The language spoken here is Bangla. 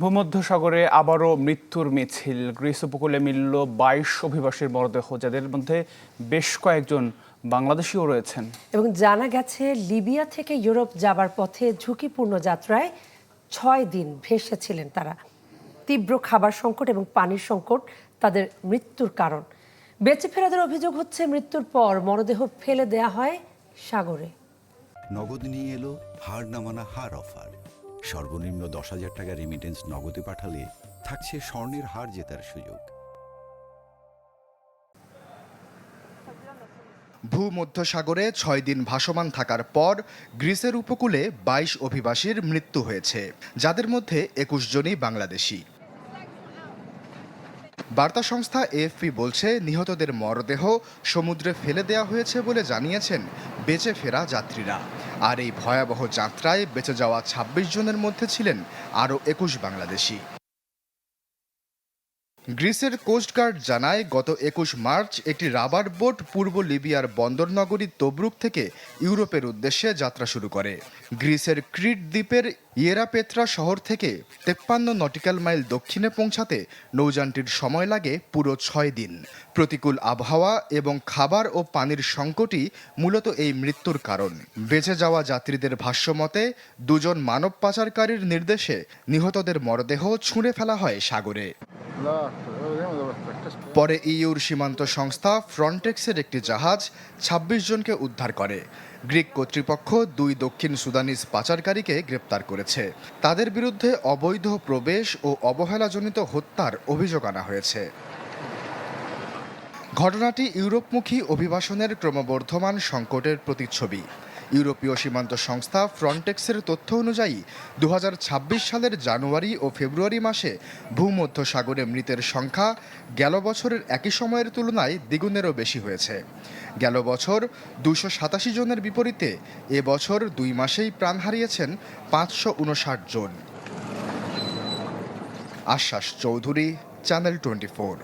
ভূমধ্যসাগরে আবারও মৃত্যুর মিছিল। গ্রিস উপকূলে মিলল ২২ অভিবাসীর মরদেহ, যাদের মধ্যে বেশ কয়েকজন বাংলাদেশিও রয়েছেন। এবং জানা গেছে লিবিয়া থেকে ইউরোপ যাবার পথে ঝুঁকিপূর্ণ যাত্রায় ৬ দিন ভেসেছিলেন তারা। তীব্র খাবার সংকট এবং পানির সংকট তাদের মৃত্যুর কারণ। বেঁচে ফেরাদের অভিযোগ হচ্ছে মৃত্যুর পর মরদেহ ফেলে দেয়া হয় সাগরে। নগদ নিয়ে এলো হার নামানা হার অফার। সর্বনিম্ন ১০,০০০ টাকা রেমিটেন্স নগদে পাঠালে থাকছে স্বর্ণের হার জেতার সুযোগ। ভূমধ্যসাগরে ৬ দিন ভাসমান থাকার পর গ্রিসের উপকূলে ২২ অভিবাসীর মৃত্যু হয়েছে, যাদের মধ্যে ২১ জনই বাংলাদেশি। বার্তা সংস্থা এএফপি বলছে, নিহতদের মরদেহ সমুদ্রে ফেলে দেওয়া হয়েছে বলে জানিয়েছেন বেঁচে ফেরা যাত্রীরা। আর এই ভয়াবহ যাত্রায় বেঁচে যাওয়া ২৬ জনের মধ্যে ছিলেন আরও ২১ বাংলাদেশি। গ্রিসের কোস্টগার্ড জানায়, গত ২১ মার্চ একটি রাবার বোট পূর্ব লিবিয়ার বন্দরনগরী তবরুক থেকে ইউরোপের উদ্দেশ্যে যাত্রা শুরু করে। গ্রিসের ক্রিট দ্বীপের ইয়েরাপেত্রা শহর থেকে ৫৩ নটিক্যাল মাইল দক্ষিণে পৌঁছাতে নৌযানটির সময় লাগে পুরো ৬ দিন। প্রতিকূল আবহাওয়া এবং খাবার ও পানির সংকটই মূলত এই মৃত্যুর কারণ। বেঁচে যাওয়া যাত্রীদের ভাষ্যমতে, ২ জন মানব পাচারকারীর নির্দেশে নিহতদের মরদেহ ছুঁড়ে ফেলা হয় সাগরে। পরে ইইউর সীমান্ত সংস্থা ফ্রন্টেক্সের একটি জাহাজ ২৬ জনকে উদ্ধার করে। গ্রিক কর্তৃপক্ষ ২ দক্ষিণ সুদানিজ পাচারকারীকে গ্রেপ্তার করেছে। তাদের বিরুদ্ধে অবৈধ প্রবেশ ও অবহেলাজনিত হত্যার অভিযোগ আনা হয়েছে। ঘটনাটি ইউরোপমুখী অভিবাসনের ক্রমবর্ধমান সংকটের প্রতিচ্ছবি। ইউরোপীয় সীমান্ত সংস্থা ফ্রন্টেক্সের তথ্য অনুযায়ী ২০২৬ সালের জানুয়ারি ও ফেব্রুয়ারি মাসে ভূমধ্যসাগরে মৃতের সংখ্যা গেল বছরের একই সময়ের তুলনায় দ্বিগুণেরও বেশি হয়েছে। গেল বছর ২৮৭ জনের বিপরীতে এবছর ২ মাসেই প্রাণ হারিয়েছেন ৫৫৯ জন। আশ্বাস চৌধুরী, চ্যানেল 24।